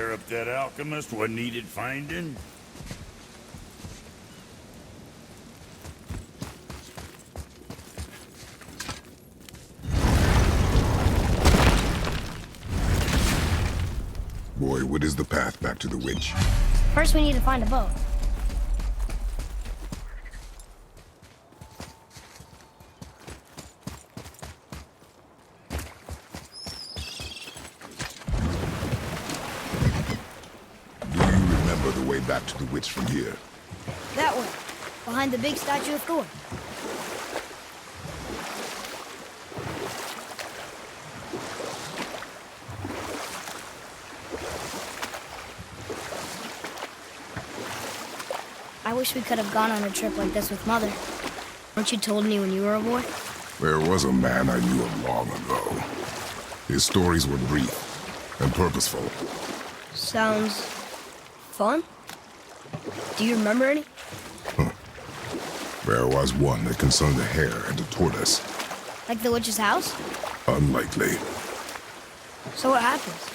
swear up that alchemist what needed finding? Boy, what is the path back to the witch? First, we need to find a boat. Do you remember the way back to the witch from here? That way, behind the big statue of Thor. I wish we could have gone on a trip like this with Mother. Weren't you told me when you were a boy? There was a man I knew of long ago. His stories were brief and purposeful. Sounds fun? Do you remember any? There was one that concerned a hare and a tortoise. Like the witch's house? Unlikely. So what happens?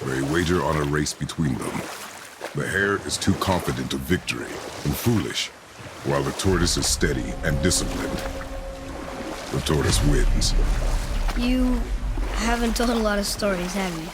They wager on a race between them. The hare is too confident of victory and foolish, while the tortoise is steady and disciplined. The tortoise wins. You haven't told a lot of stories, have you?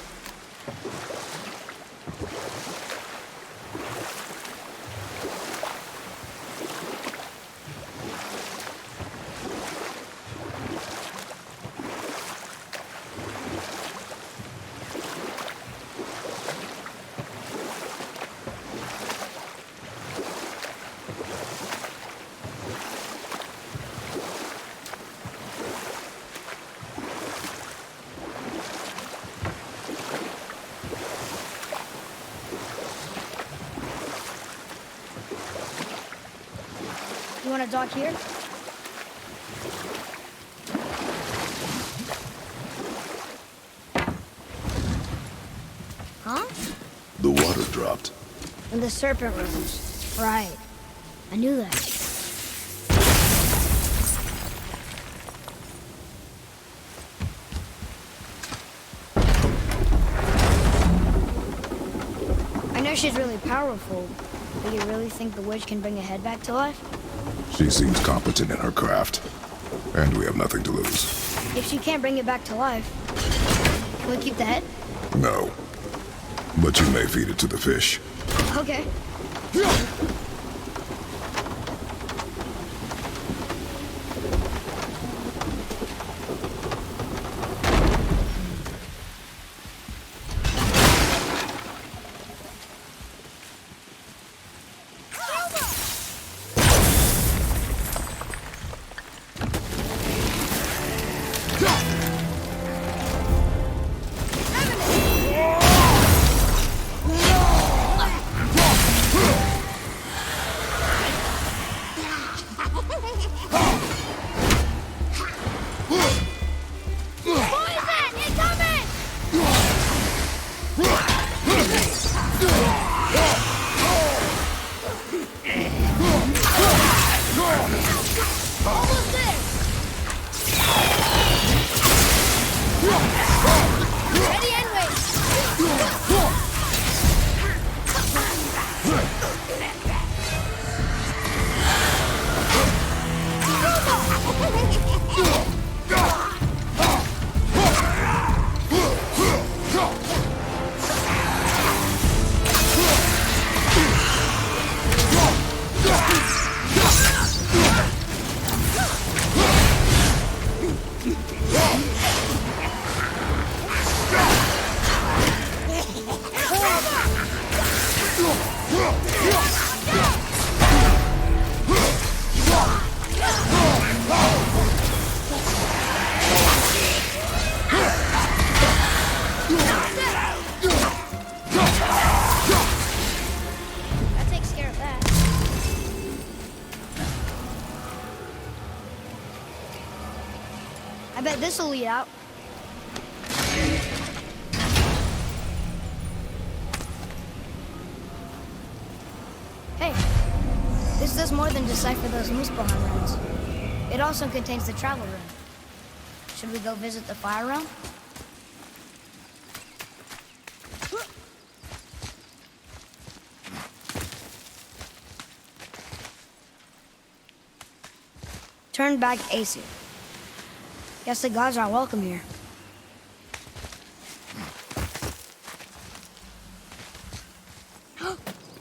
You want to dock here? Huh? The water dropped. And the serpent rose. Right. I knew that. I know she's really powerful, but you really think the witch can bring a head back to life? She seems competent in her craft, and we have nothing to lose. If she can't bring it back to life, can we keep the head? No. But you may feed it to the fish. Okay. That takes care of that. I bet this'll lead out. Hey, this does more than decipher those Muspelheim runes. It also contains the travel rune. Should we go visit the fire realm? turned back Aesir. Guess the gods are welcome here.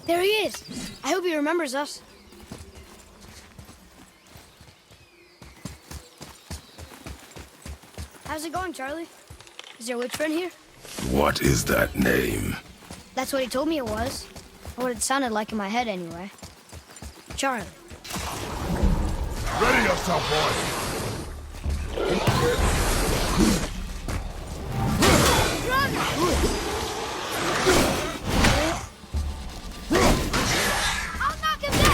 There he is! I hope he remembers us. How's it going, Charlie? Is your witch friend here? What is that name? That's what he told me it was. Or what it sounded like in my head, anyway. Charlie. Ready yourself, boy! I'll knock him down!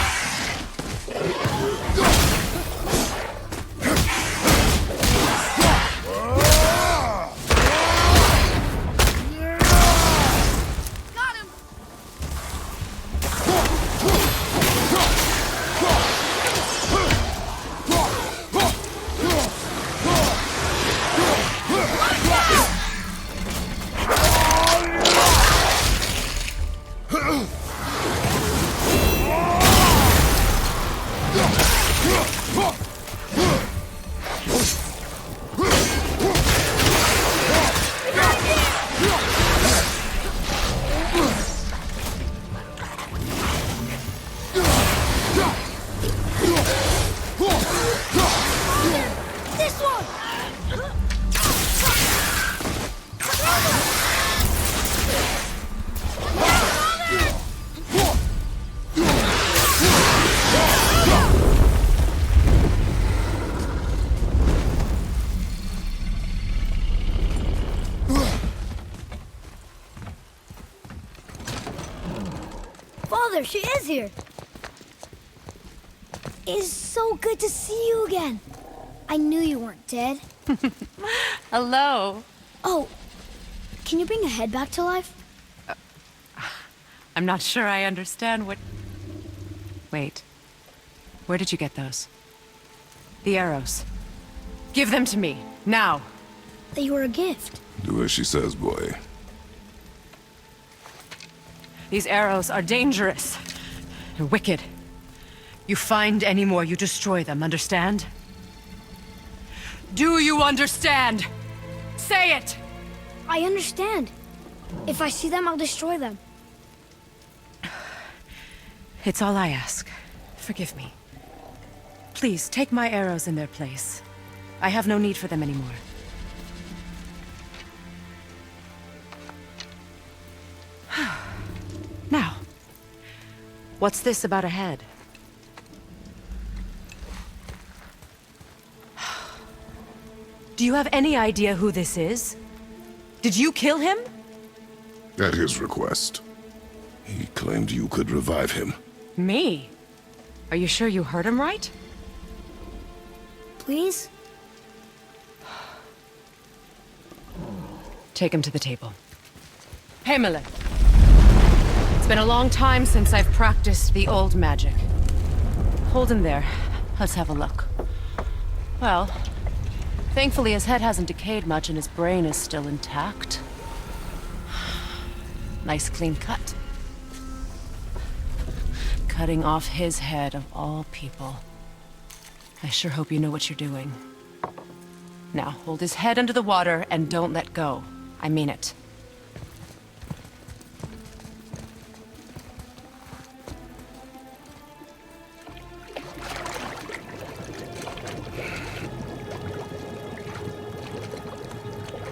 Got him! This one! Father, she is here! It's so good to see you again. I knew you weren't dead. Hello. Oh, can you bring a head back to life? I'm not sure I understand what... Wait. Where did you get those? The arrows. Give them to me, now. They were a gift. Do as she says, boy. These arrows are dangerous. They're wicked. You find any more, you destroy them, understand? Do you understand? Say it! I understand. If I see them, I'll destroy them. It's all I ask. Forgive me. Please, take my arrows in their place. I have no need for them anymore. Now, what's this about a head? Do you have any idea who this is? Did you kill him? At his request. He claimed you could revive him. Me? Are you sure you heard him right? Please? Take him to the table. Himmler. It's been a long time since I've practiced the old magic. Hold him there. Let's have a look. Well, thankfully his head hasn't decayed much and his brain is still intact. Nice clean cut. Cutting off his head of all people. I sure hope you know what you're doing. Now, hold his head under the water and don't let go. I mean it.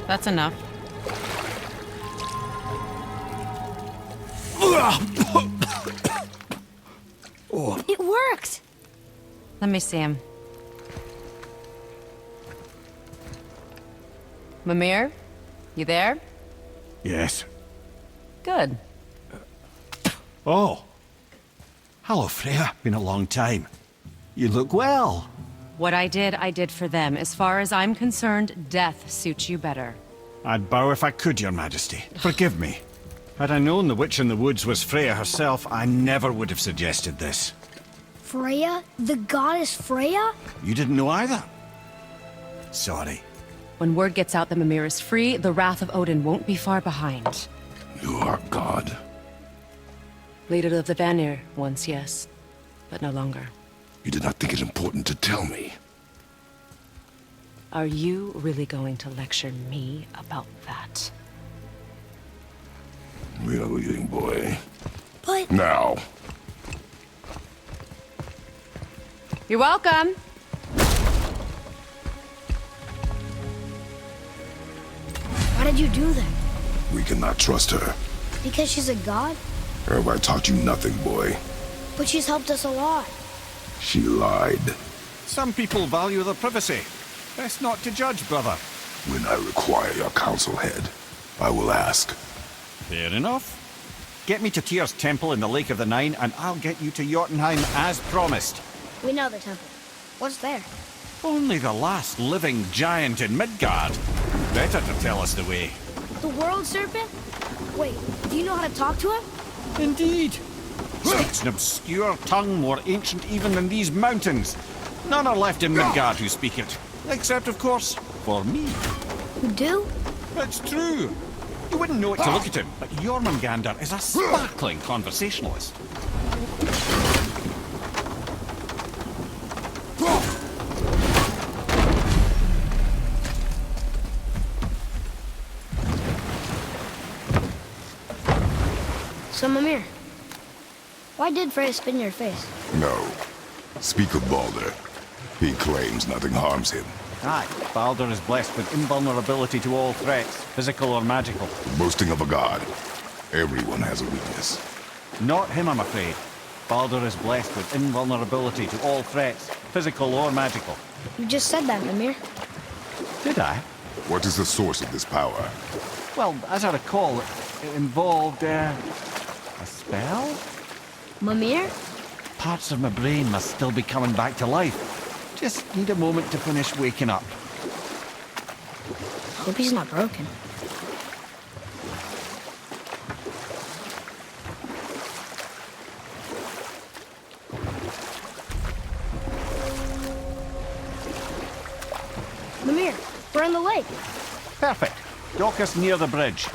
That's enough. It worked! Let me see him. Mimir? You there? Yes. Good. Oh. Hello, Freya. Been a long time. You look well. What I did for them. As far as I'm concerned, death suits you better. I'd bow if I could, Your Majesty. Forgive me. Had I known the witch in the woods was Freya herself, I never would have suggested this. Freya? The goddess Freya? You didn't know either? Sorry. When word gets out that Mimir is free, the wrath of Odin won't be far behind. You are God. Leader of the Vanir once, yes. But no longer. You did not think it important to tell me. Are you really going to lecture me about that? We are leaving, boy. But Now. You're welcome. why did you do that? We cannot trust her. Because she's a god? Have I taught you nothing, boy? But she's helped us a lot. She lied. Some people value their privacy. Best not to judge, brother. When I require your counsel head, I will ask. Fair enough. Get me to Tyr's temple in the Lake of the Nine, and I'll get you to Jotunheim as promised. We know the temple. What's there? Only the last living giant in Midgard. Better to tell us the way. The world serpent? Wait, do you know how to talk to him? Indeed. Speaks an obscure tongue more ancient even than these mountains. None are left in Midgard who speak it. Except, of course, for me. You do? It's true. You wouldn't know it to look at him, but Jormungandr is a sparkling conversationalist. So, Mimir, why did Freya spit in your face? No. Speak of Balder. He claims nothing harms him. Aye, Baldur is blessed with invulnerability to all threats, physical or magical. Boasting of a god. Everyone has a weakness. Not him, I'm afraid. Baldur is blessed with invulnerability to all threats, physical or magical. You just said that, Mimir. Did I? What is the source of this power? Well, as I recall, it involved, a spell? Mimir? Parts of my brain must still be coming back to life. Just need a moment to finish waking up. Hope he's not broken. Mimir, we're in the lake. Perfect. Dock us near the bridge.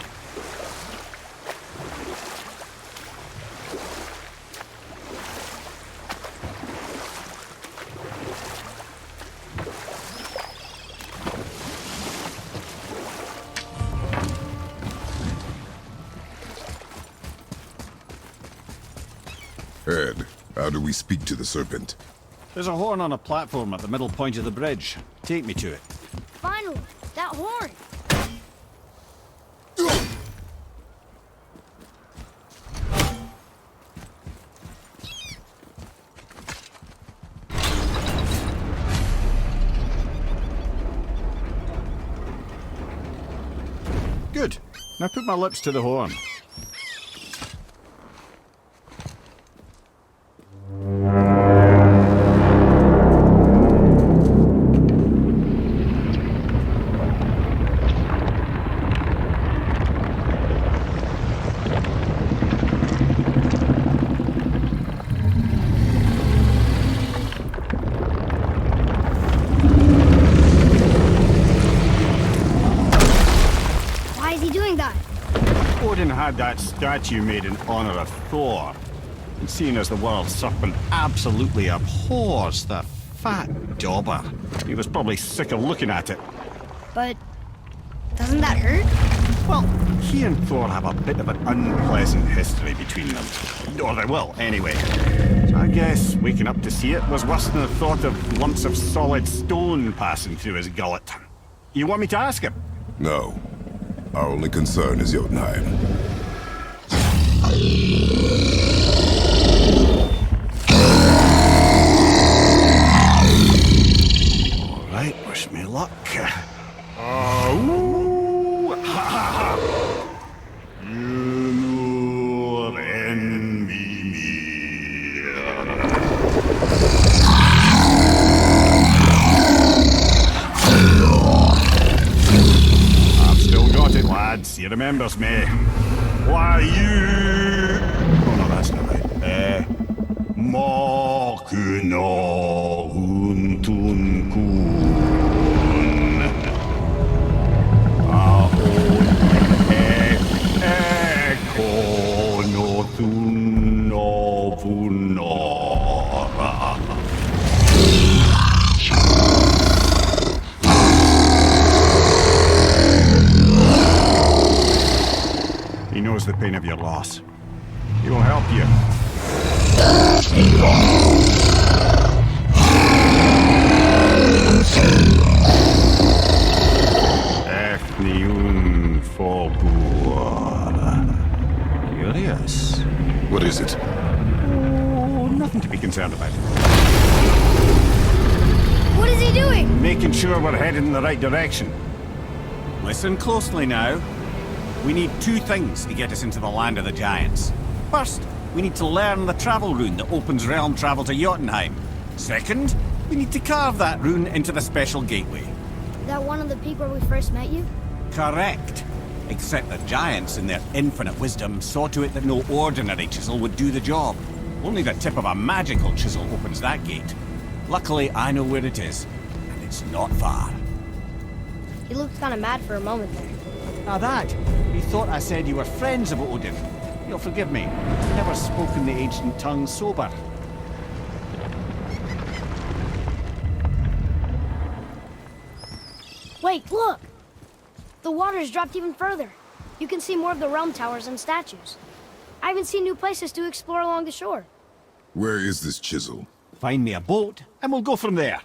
Ed, how do we speak to the serpent? There's a horn on a platform at the middle point of the bridge. Take me to it. Finally, that horn. Good. Now put my lips to the horn. Why is he doing that? Odin had that statue made in honor of Thor. And seeing as the world serpent absolutely abhors the fat dauber, he was probably sick of looking at it. But doesn't that hurt? Well, he and Thor have a bit of an unpleasant history between them. Or they will, anyway. So I guess waking up to see it was worse than the thought of lumps of solid stone passing through his gullet. You want me to ask him? No. Our only concern is Jotunheim. All right, wish me luck. Oh, ha ha ha! You envy me. I've still got it, lads. He remembers me. Why you? Oh no, that's not right. Makuna huntun kun. Aon ekono tunno vunora. pain of your loss. He will help you. Ethniun Forbur. Curious. What is it? Oh, nothing to be concerned about. What is he doing? Making sure we're headed in the right direction. Listen closely now. We need two things to get us into the land of the giants. First, we need to learn the travel rune that opens realm travel to Jotunheim. Second, we need to carve that rune into the special gateway. That one of the peak where we first met you? Correct. Except the giants, in their infinite wisdom, saw to it that no ordinary chisel would do the job. Only the tip of a magical chisel opens that gate. Luckily, I know where it is, and it's not far. He looked kind of mad for a moment there. Now that, he thought I said you were friends of Odin. You'll forgive me. I've never spoken the ancient tongue sober. Wait, look! The water's dropped even further. You can see more of the realm towers and statues. I even see new places to explore along the shore. Where is this chisel? Find me a boat, and we'll go from there.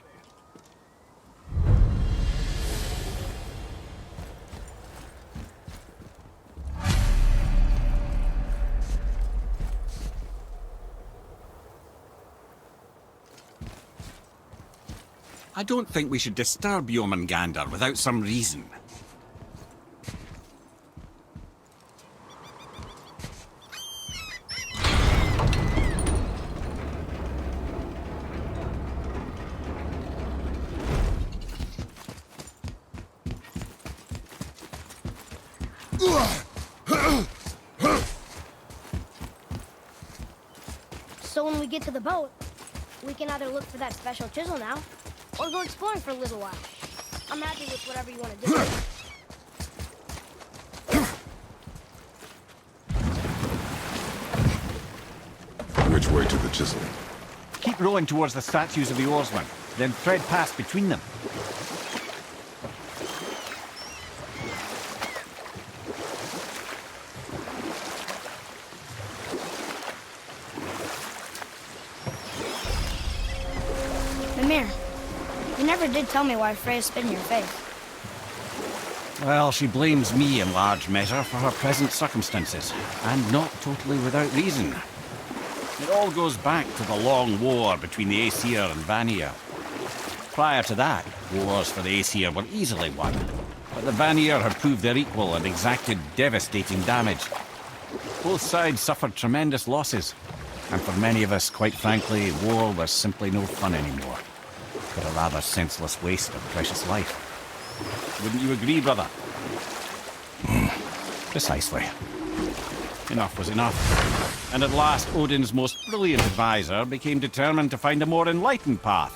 I don't think we should disturb Jormungandr without some reason. So when we get to the boat, we can either look for that special chisel now, or go exploring for a little while. I'm happy with whatever you want to do. Which way to the chisel? Keep rowing towards the statues of the oarsmen, then thread past between them. Mimir, you never did tell me why Freya spit in your face. Well, she blames me in large measure for her present circumstances, and not totally without reason. It all goes back to the long war between the Aesir and Vanir. Prior to that, wars for the Aesir were easily won, but the Vanir had proved their equal and exacted devastating damage. Both sides suffered tremendous losses, and for many of us, quite frankly, war was simply no fun anymore. But a rather senseless waste of precious life. Wouldn't you agree, brother? Precisely. Enough was enough. And at last, Odin's most brilliant advisor became determined to find a more enlightened path.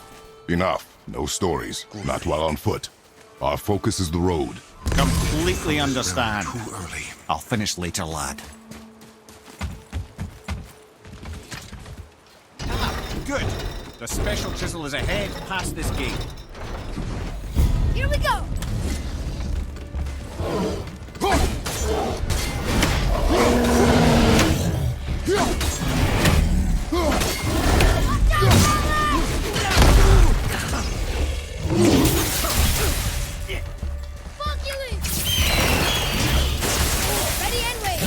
Enough. No stories. Not while on foot. Our focus is the road. Completely understand. Too early. I'll finish later, lad. Good. The special chisel is ahead past this gate. Here we go! Fuck you, Lee! Ready and wait!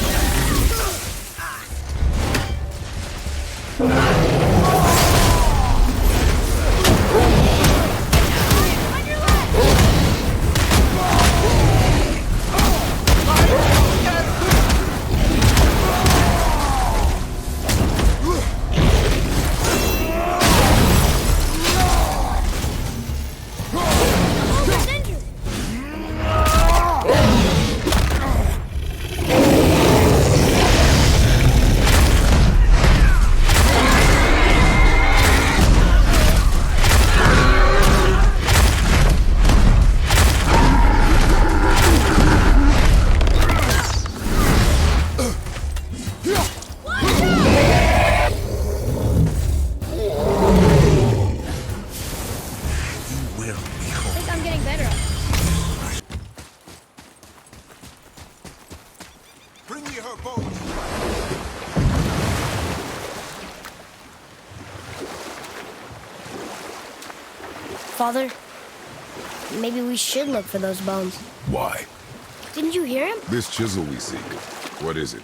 On your left! Father, maybe we should look for those bones. Why? Didn't you hear him? This chisel we seek, what is it?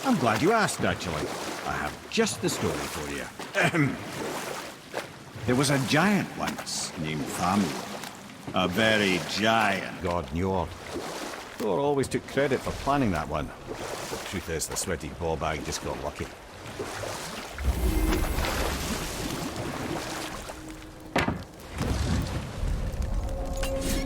I'm glad you asked, actually. I have just the story for you. Ahem. There was a giant once named Thamur. A very giant god Njord. Thor always took credit for planning that one. The truth is, the sweaty ball bag just got lucky.